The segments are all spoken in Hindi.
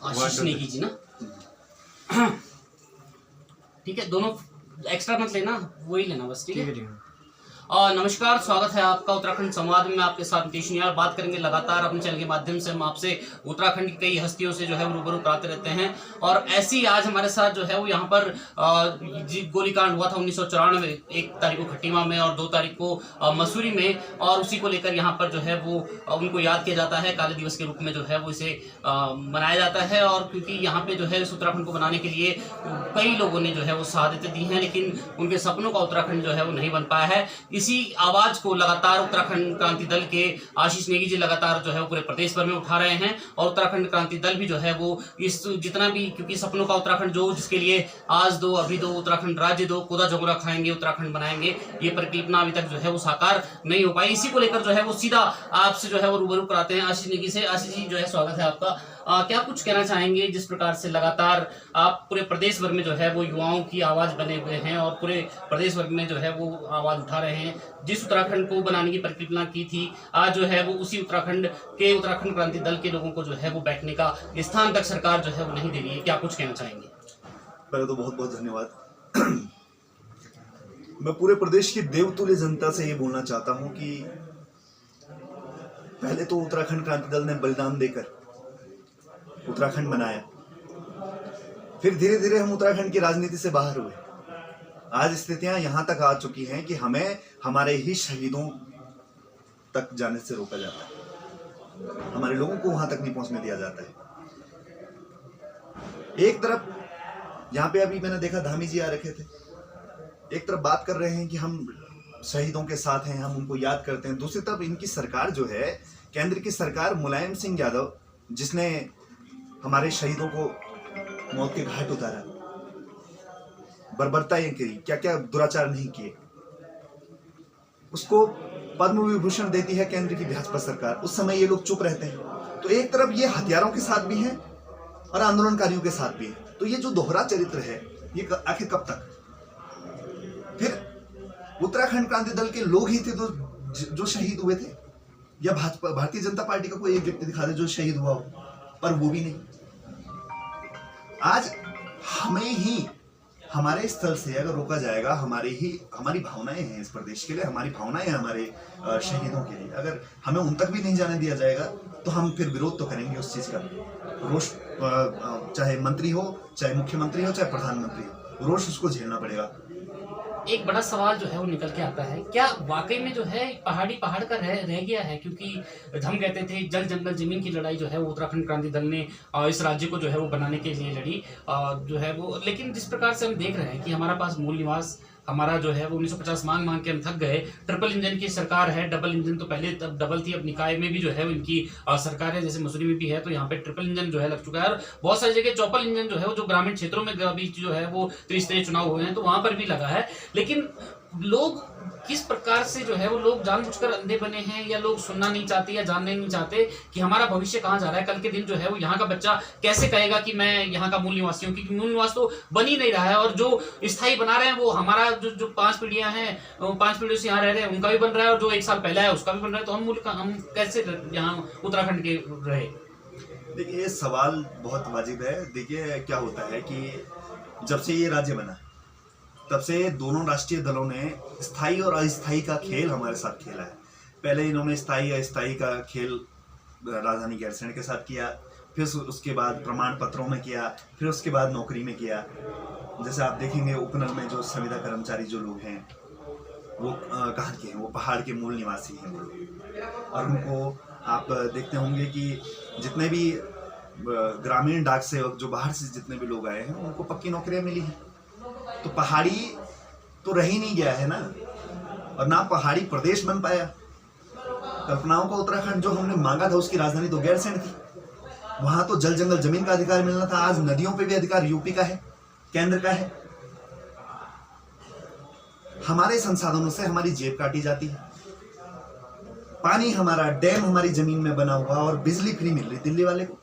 आशीष नेगी जी ना। ठीक है, दोनों एक्स्ट्रा मत लेना, वही लेना बस। ठीक है। नमस्कार, स्वागत है आपका उत्तराखंड संवाद में। आपके साथ नीतीश निहार बात करेंगे। लगातार अपने चैनल के माध्यम से हम आपसे उत्तराखंड की कई हस्तियों से जो है रूबरू कराते रहते हैं, और ऐसी आज हमारे साथ जो है वो यहाँ पर गोलीकांड हुआ था 1994, 1 तारीख को खटीमा में और 2 तारीख को मसूरी में, और उसी को लेकर यहाँ पर जो है वो उनको याद किया जाता है। काले दिवस के रूप में जो है वो इसे मनाया जाता है। और क्योंकि यहाँ पे जो है इस उत्तराखंड को बनाने के लिए कई लोगों ने जो है वो शहादतें दी हैं, लेकिन उनके सपनों का उत्तराखंड जो है वो नहीं बन पाया है। इसी आवाज को लगातार उत्तराखंड क्रांति दल के आशीष नेगी जी लगातार जो है वो पूरे प्रदेश भर में उठा रहे हैं, और उत्तराखंड क्रांति दल भी जो है वो इस जितना भी, क्योंकि सपनों का उत्तराखंड जो जिसके लिए आज दो अभी दो उत्तराखंड राज्य दो कोदा जगोरा खाएंगे उत्तराखंड बनाएंगे, ये परिकल्पना अभी तक जो है वो साकार नहीं हो पाई। इसी को लेकर जो है वो सीधा आपसे जो है वो रूबरू कराते हैं आशीष नेगी से। आशीष जी जो है स्वागत है आपका। क्या कुछ कहना चाहेंगे जिस प्रकार से लगातार आप पूरे प्रदेश भर में जो है वो युवाओं की आवाज बने हुए हैं और पूरे प्रदेश भर में जो है वो आवाज उठा रहे हैं। जिस उत्तराखंड को बनाने की परिकल्पना की थी, आज जो है वो उसी उत्तराखंड क्रांति दल के लोगों को जो है वो बैठने का स्थान तक सरकार जो है वो नहीं दे रही है। क्या कुछ कहना चाहेंगे? पहले तो बहुत बहुत धन्यवाद। मैं पूरे प्रदेश की देवतुल्य जनता से ये बोलना चाहता हूँ कि पहले तो उत्तराखंड क्रांति दल ने बलिदान देकर उत्तराखंड बनाया, फिर धीरे धीरे हम उत्तराखंड की राजनीति से बाहर हुए। आज स्थितियां यहां तक आ चुकी हैं कि हमें हमारे ही शहीदों तक जाने से रोका जाता है, हमारे लोगों को वहां तक नहीं पहुंचने दिया जाता है। एक तरफ यहाँ पे अभी मैंने देखा धामी जी आ रखे थे, एक तरफ बात कर रहे हैं कि हम शहीदों के साथ हैं, हम उनको याद करते हैं। दूसरी तरफ इनकी सरकार जो है, केंद्र की सरकार, मुलायम सिंह यादव, जिसने हमारे शहीदों को मौत के घाट उतारा, बर्बरताएं करी, क्या क्या दुराचार नहीं किए, उसको पद्म विभूषण देती है केंद्र की भाजपा सरकार। उस समय ये लोग चुप रहते हैं। तो एक तरफ ये हथियारों के साथ भी हैं और आंदोलनकारियों के साथ भी है। तो ये जो दोहरा चरित्र है, ये आखिर कब तक? फिर उत्तराखंड क्रांति दल के लोग ही थे जो शहीद हुए थे, या भारतीय जनता पार्टी का कोई एक व्यक्ति दिखा दे जो शहीद हुआ हो, पर वो भी नहीं। आज हमें ही हमारे स्थल से अगर रोका जाएगा, हमारी भावनाएं हैं इस प्रदेश के लिए, हमारी भावनाएं हैं हमारे शहीदों के लिए, अगर हमें उन तक भी नहीं जाने दिया जाएगा तो हम फिर विरोध तो करेंगे उस चीज का। रोष, चाहे मंत्री हो, चाहे मुख्यमंत्री हो, चाहे प्रधानमंत्री हो, रोष उसको झेलना पड़ेगा। एक बड़ा सवाल जो है वो निकल के आता है, क्या वाकई में जो है पहाड़ का रह गया है? क्योंकि हम कहते थे जल जंगल जमीन की लड़ाई जो है वो उत्तराखंड क्रांति दल ने इस राज्य को जो है वो बनाने के लिए लड़ी जो है वो। लेकिन जिस प्रकार से हम देख रहे हैं कि हमारा पास मूल निवास हमारा जो है वो 1950 मांग के हम थक गए। ट्रिपल इंजन की सरकार है, डबल इंजन तो पहले तब डबल थी, अब निकाय में भी जो है इनकी सरकार है, जैसे मसूरी में भी है, तो यहाँ पे ट्रिपल इंजन जो है लग चुका है। और बहुत सारी जगह चौपल इंजन जो है वो जो ग्रामीण क्षेत्रों में अभी जो है वो त्रिस्तरीय चुनाव हुए हैं तो वहां पर भी लगा है। लेकिन लोग किस प्रकार से जो है वो लोग जानबूझकर अंधे बने हैं, या लोग सुनना नहीं चाहते या जानने नहीं चाहते कि हमारा भविष्य कहाँ जा रहा है। कल के दिन जो है वो यहाँ का बच्चा कैसे कहेगा कि मैं यहाँ का मूल निवासी हूँ, क्योंकि मूल निवास तो बन ही नहीं रहा है। और जो स्थायी बना रहे हैं वो हमारा जो 5 पीढ़ियां हैं, 5 पीढ़ियों से यहाँ रह रहे हैं, उनका भी बन रहा है, और जो 1 साल पहले है उसका भी बन रहा है। तो हम कैसे यहाँ उत्तराखंड के रहे? देखिए, ये सवाल बहुत वाजिब है। देखिए क्या होता है कि जब से ये राज्य बना तब से दोनों राष्ट्रीय दलों ने स्थायी और अस्थायी का खेल हमारे साथ खेला है। पहले इन्होंने स्थायी अस्थायी का खेल राजधानी गैरसैंण के साथ किया, फिर उसके बाद प्रमाण पत्रों में किया, फिर उसके बाद नौकरी में किया। जैसे आप देखेंगे उपनल में जो संविदा कर्मचारी जो लोग हैं वो कहाँ के हैं? वो पहाड़ के मूल निवासी हैं वो लोग। और उनको आप देखते होंगे कि जितने भी ग्रामीण डाक सेवक जो बाहर से जितने भी लोग आए हैं उनको पक्की नौकरियां मिली हैं। तो पहाड़ी तो रह ही नहीं गया है ना, और ना पहाड़ी प्रदेश बन पाया। कल्पनाओं का उत्तराखंड जो हमने मांगा था उसकी राजधानी तो गैरसैंण थी। वहां तो जल जंगल जमीन का अधिकार मिलना था, आज नदियों पे भी अधिकार यूपी का है, केंद्र का है। हमारे संसाधनों से हमारी जेब काटी जाती है। पानी हमारा डैम हमारी जमीन में बना हुआ और बिजली फ्री मिल रही दिल्ली वाले को।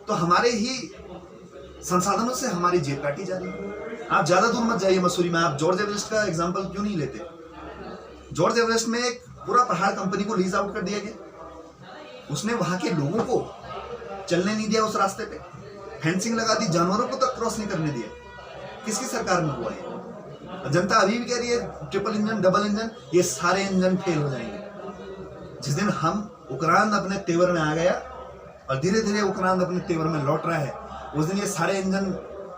तो हमारे ही संसाधनों से हमारी जेब काटी जा रही है। आप ज्यादा दूर मत जाइए मसूरी में, आप जॉर्ज एवरेस्ट का एग्जांपल क्यों नहीं लेते? जॉर्ज एवरेस्ट में एक पूरा पहाड़ कंपनी को लीज आउट कर दिया गया। उसने वहां के लोगों को चलने नहीं दिया उस रास्ते पे, फेंसिंग लगा दी, जानवरों को तक क्रॉस नहीं करने दिया। किसकी सरकार में हुआ है? जनता अभी भी कह रही है ट्रिपल इंजन, डबल इंजन, ये सारे इंजन फेल हो जाएंगे। जिस दिन हम उक्रांद अपने तेवर में आ गया और धीरे धीरे उक्रांद अपने तेवर में लौट रहा है, उस दिन ये सारे इंजन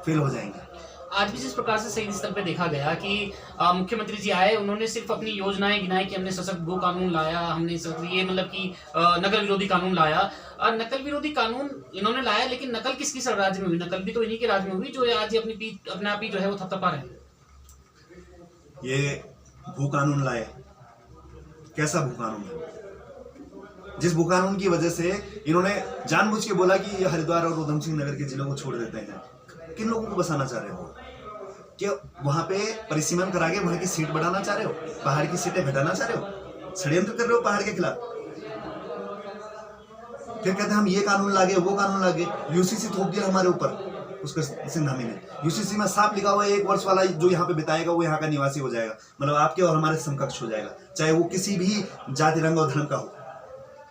फेल हो जाएंगे। आज भी जिस प्रकार से शहीद स्थल पे देखा गया कि मुख्यमंत्री जी आए, उन्होंने सिर्फ अपनी योजनाएं गिनाई कि हमने सशक्त गो कानून लाया, हमने ये मतलब कि नकल विरोधी कानून लाया। नकल विरोधी कानून इन्होंने लाया, लेकिन नकल किसकी राज्य में हुई? नकल भी तो इन्हीं के राज्य में हुई, जो आज अपने आप ही जो है वो थपथपा रहे हैं। ये भू कानून लाए, कैसा भू कानून है? जिस भू कानून की वजह से इन्होंने जानबूझ के बोला कि हरिद्वार और उधम सिंह नगर के जिलों को छोड़ देते हैं। किन लोगों को बसाना चाह रहे हो? कि वहां पे परिसीमन करा के वहां की सीट बढ़ाना चाह रहे हो? पहाड़ की सीटें घटाना चाह रहे हो? षड्यंत्र कर रहे हो पहाड़ के खिलाफ। फिर कहते हैं हम ये कानून लागे, वो कानून लागे। यूसीसी थोप दिया हमारे ऊपर उसके सिंघामी ने। यूसीसी में साफ लिखा हुआ है 1 वर्ष वाला जो यहाँ पे बिताएगा वो यहाँ का निवासी हो जाएगा, मतलब आपके और हमारे समकक्ष हो जाएगा, चाहे वो किसी भी जाति, रंग और धर्म का हो।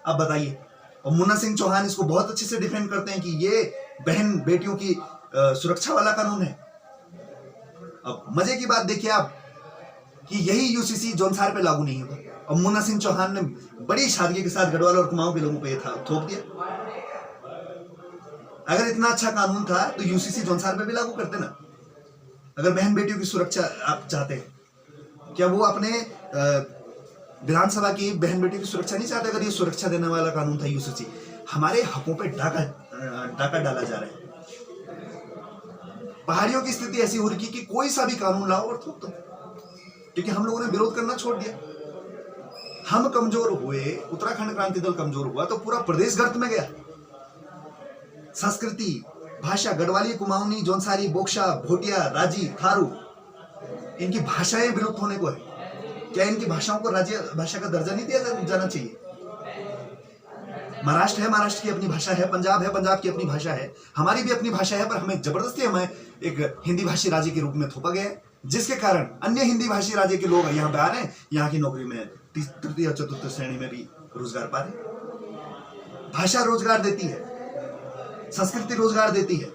अब बताइए, और मुन्ना सिंह चौहान इसको बहुत अच्छे से डिफेंड करते हैं कि ये बहन बेटियों की सुरक्षा वाला कानून है। अब मजे की बात देखिए आप कि यही यूसीसी जौनसार पे लागू नहीं होगा, और मुन्ना सिंह चौहान ने बड़ी सादगी के साथ गढ़वाल और कुमाऊं के लोगों पे थोप दिया। अगर इतना अच्छा कानून था तो यूसीसी जौनसार पे भी लागू करते ना। अगर बहन बेटियों की सुरक्षा आप चाहते हैं, क्या वो अपने विधानसभा की बहन बेटी की सुरक्षा नहीं चाहते? अगर ये सुरक्षा देने वाला कानून था यूसीसी, हमारे हकों पे डाका डाला जा रहा है। पहाड़ियों की स्थिति ऐसी हो रही कि कोई सा भी कानून लाओ और थोप दो, क्योंकि हम लोगों ने विरोध करना छोड़ दिया। हम कमजोर हुए, उत्तराखंड क्रांति दल कमजोर हुआ तो पूरा प्रदेश गर्त में गया। संस्कृति, भाषा, गढ़वाली, कुमाऊनी, जौनसारी, बोक्शा, भोटिया, राजी, थारू, इनकी भाषाएं विलुप्त होने को है। क्या इनकी भाषाओं को राज्य भाषा का दर्जा नहीं दिया जाना चाहिए? महाराष्ट्र है, महाराष्ट्र की अपनी भाषा है, पंजाब है, पंजाब की अपनी भाषा है, हमारी भी अपनी भाषा है, पर हमें जबरदस्ती हमें एक हिंदी भाषी राज्य के रूप में थोपा गया है, जिसके कारण अन्य हिंदी भाषी राज्य के लोग यहाँ पे आ रहे हैं, यहाँ की नौकरी में तृतीय और चतुर्थ श्रेणी में भी रोजगार पा रहे। भाषा रोजगार देती है, संस्कृति रोजगार देती है।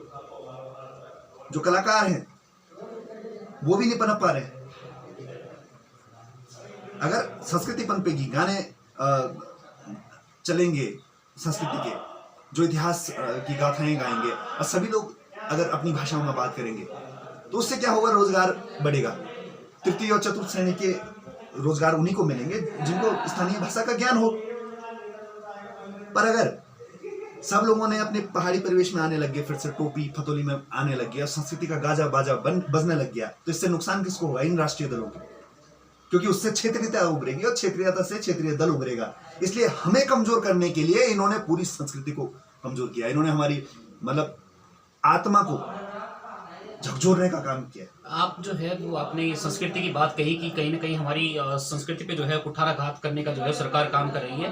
जो कलाकार हैं वो भी नहीं पनप पा रहे। अगर संस्कृति पनपेगी, गाने चलेंगे संस्कृति के, जो इतिहास की गाथाएं गाएंगे और सभी लोग अगर अपनी भाषाओं में बात करेंगे, तो उससे क्या होगा? रोजगार बढ़ेगा। तृतीय और चतुर्थ श्रेणी के रोजगार उन्हीं को मिलेंगे जिनको स्थानीय भाषा का ज्ञान हो। पर अगर सब लोगों ने अपने पहाड़ी परिवेश में आने लग गए, फिर से टोपी फतोली में आने लग गया, संस्कृति का गाजा बाजा बजने लग गया, तो इससे नुकसान किसको होगा? इन राष्ट्रीय दलों को, क्योंकि उससे क्षेत्रीयता उभरेगी और क्षेत्रीयता से क्षेत्रीय दल उभरेगा। इसलिए हमें कमजोर करने के लिए इन्होंने पूरी संस्कृति को कमजोर किया। इन्होंने हमारी मतलब आत्मा को झकझोरने का काम किया। आप जो है वो आपने संस्कृति की बात कही कि कहीं ना कहीं हमारी संस्कृति पे जो है कुठाराघात करने का जो है सरकार काम कर रही है।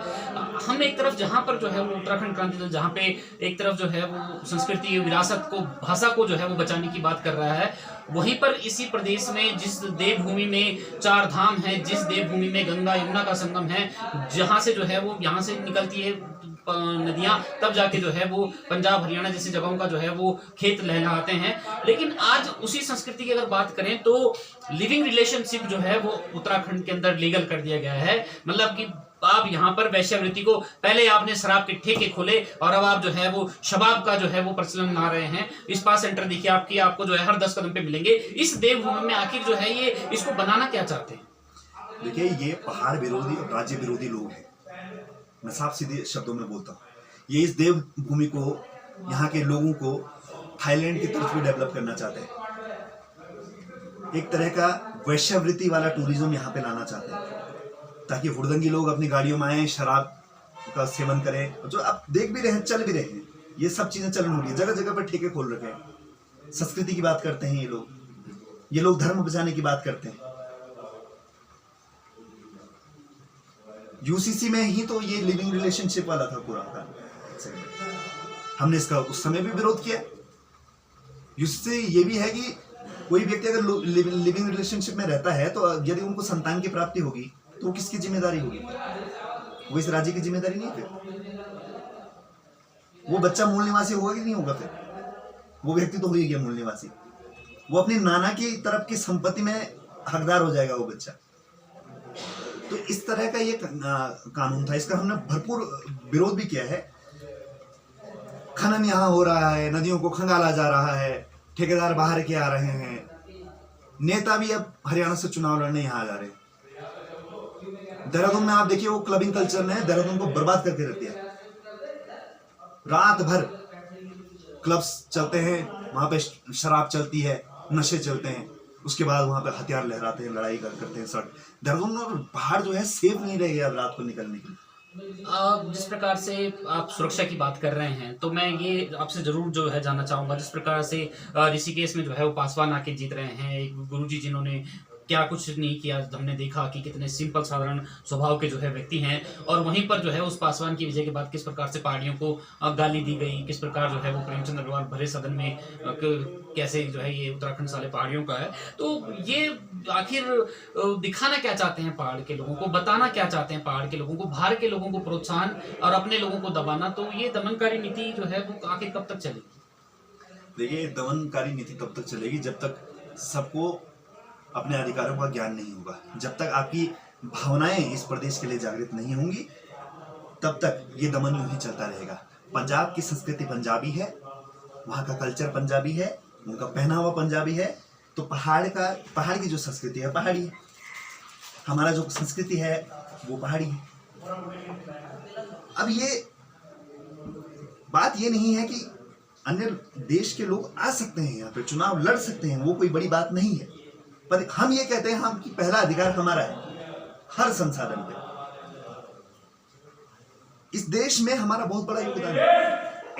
हम एक तरफ जहाँ पर जो है वो उत्तराखंड क्रांति दल जहाँ पे एक तरफ जो है वो संस्कृति विरासत को, भाषा को जो है वो बचाने की बात कर रहा है, वहीं पर इसी प्रदेश में जिस देवभूमि में 4 धाम है, जिस देवभूमि में गंगा यमुना का संगम है, जहाँ से जो है वो यहाँ से निकलती है नदियां, तब जाके जो है वो पंजाब हरियाणा जैसी जगहों का जो है वो खेत लहलहाते हैं। लेकिन आज उसी संस्कृति की अगर बात करें तो लिविंग रिलेशनशिप जो है वो उत्तराखंड के अंदर लीगल कर दिया गया है। मतलब कि आप यहाँ पर वैश्यावृत्ति को, पहले आपने शराब के ठेके खोले और अब आप जो है वो शबाब का जो है वो प्रचलन ला रहे हैं। स्पा सेंटर देखिए आपको जो है हर 10 कदम पे मिलेंगे। इस देवभूमि में आखिर जो है ये इसको बनाना क्या चाहते हैं? देखिए, ये पहाड़ विरोधी और राज्य विरोधी लोग हैं। मैं साफ सीधे शब्दों में बोलता हूँ, ये इस देवभूमि को, यहाँ के लोगों को थाईलैंड की तरफ भी डेवलप करना चाहते हैं। एक तरह का वैश्यावृत्ति वाला टूरिज्म यहाँ पे लाना चाहते हैं, ताकि हुड़दंगी लोग अपनी गाड़ियों में आए, शराब का सेवन करें। जो आप देख भी रहे हैं, चल भी रहे हैं, ये सब चीजें चलन हो रही है। जगह जगह पर ठेके खोल रखे हैं। संस्कृति की बात करते हैं ये लोग धर्म बचाने की बात करते हैं। यूसीसी में ही तो ये लिविंग रिलेशनशिप वाला था पूरा का। हमने इसका उस समय भी विरोध किया। यूसीसी ये भी है कि कोई व्यक्ति अगर लिविंग रिलेशनशिप में रहता है तो यदि उनको संतान की प्राप्ति होगी तो किसकी जिम्मेदारी होगी? वो इस राज्य की जिम्मेदारी नहीं है फिर? वो बच्चा मूल निवासी होगा कि नहीं होगा? फिर वो व्यक्ति तो हो ही गया मूल निवासी, वो अपनी नाना की तरफ की संपत्ति में हकदार हो जाएगा वो बच्चा। तो इस तरह का ये कानून था, इसका हमने भरपूर विरोध भी किया है। खनन यहाँ हो रहा है, नदियों को खंगाला जा रहा है, ठेकेदार बाहर के आ रहे हैं, नेता भी अब हरियाणा से चुनाव लड़ने यहाँ आ जा रहे हैं। देहरादून में आप देखिए, वो क्लबिंग कल्चर ने देहरादून को बर्बाद करके रख दिया। रात भर क्लब्स चलते हैं, वहां पे शराब चलती है, नशे चलते हैं, उसके बाद वहां पे हथियार लहराते हैं, लड़ाई करते हैं। सड़क देहरादून और पहाड़ जो है सेफ नहीं रह गया रात को निकलने के लिए। जिस प्रकार से आप सुरक्षा की बात कर रहे हैं, तो मैं ये आपसे जरूर जो है जानना चाहूंगा, जिस प्रकार से ऋषिकेश में जो है वो पासवान आके जीत रहे हैं, एक गुरुजी जिन्होंने क्या कुछ नहीं किया, हमने देखा कि कितने सिंपल साधारण स्वभाव के जो है व्यक्ति हैं, और वहीं पर जो है उस पासवान की विजय के बाद किस प्रकार से पहाड़ियों को गाली दी गई, किस प्रकार जो है वो प्रेमचंद अग्रवाल भरे सदन में कैसे जो है ये उत्तराखंड साले पहाड़ियों का है। तो ये आखिर दिखाना क्या चाहते हैं पहाड़ के लोगों को, बताना क्या चाहते हैं पहाड़ के लोगों को, बाहर के लोगों को प्रोत्साहन और अपने लोगों को दबाना, तो ये दमनकारी नीति जो है वो आखिर कब तक चलेगी? देखिए, दमनकारी नीति तब तक चलेगी जब तक सबको अपने अधिकारों का ज्ञान नहीं होगा, जब तक आपकी भावनाएं इस प्रदेश के लिए जागृत नहीं होंगी, तब तक ये दमन यूं ही चलता रहेगा। पंजाब की संस्कृति पंजाबी है, वहाँ का कल्चर पंजाबी है, उनका पहनावा पंजाबी है, तो पहाड़ की जो संस्कृति है पहाड़ी है, हमारा जो संस्कृति है वो पहाड़ी है। अब ये बात ये नहीं है कि अन्य देश के लोग आ सकते हैं यहाँ पे, चुनाव लड़ सकते हैं, वो कोई बड़ी बात नहीं है, पर हम ये कहते हैं हम कि पहला अधिकार हमारा है हर संसाधन पे। इस देश में हमारा बहुत बड़ा योगदान है।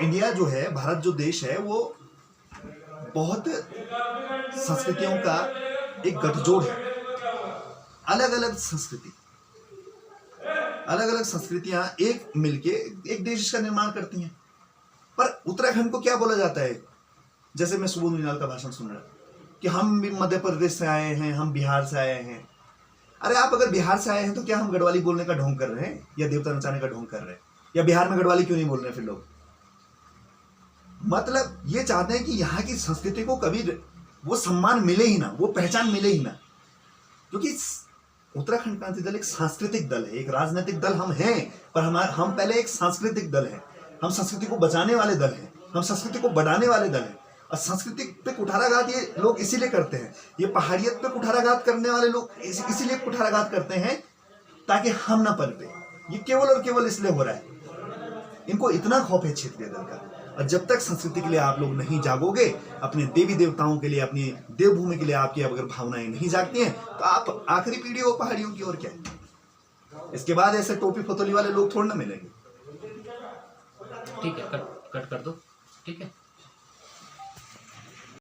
इंडिया जो है, भारत जो देश है, वो बहुत संस्कृतियों का एक गठजोड़ है। अलग अलग संस्कृतियां एक मिलके एक देश का निर्माण करती हैं। पर उत्तराखंड को क्या बोला जाता है? जैसे मैं सुबोध उनियाल का भाषण सुन रहा कि हम भी मध्य प्रदेश से आए हैं, हम बिहार से आए हैं। अरे आप अगर बिहार से आए हैं तो क्या हम गढ़वाली बोलने का ढोंग कर रहे हैं या देवता नचाने का ढोंग कर रहे हैं? या बिहार में गढ़वाली क्यों नहीं बोल रहे फिर लोग? मतलब ये चाहते हैं कि यहाँ की संस्कृति को कभी वो सम्मान मिले ही ना, वो पहचान मिले ही ना। क्योंकि उत्तराखंड क्रांति दल एक सांस्कृतिक दल है, एक राजनीतिक दल हम हैं, पर हम पहले एक सांस्कृतिक दल है। हम संस्कृति को बचाने वाले दल हैं, हम संस्कृति को बढ़ाने वाले दल हैं। और संस्कृति पे कुठाराघात ये लोग इसीलिए करते हैं, ये पहाड़ियत पे कुठाराघात करने वाले लोग इसीलिए कुठाराघात करते हैं ताकि हम ना पलटे। ये केवल और केवल इसलिए हो रहा है, इनको इतना खौफ है क्षेत्रीय दल का। और जब तक संस्कृति के लिए आप लोग नहीं जागोगे, अपने देवी देवताओं के लिए, अपनी देवभूमि के लिए आपकी अगर भावनाएं नहीं जागती हैं, तो आप आखिरी पीढ़ी हो पहाड़ियों की। और क्या है, इसके बाद ऐसे टोपी फतोली वाले लोग थोड़ा ना मिलेंगे। ठीक है।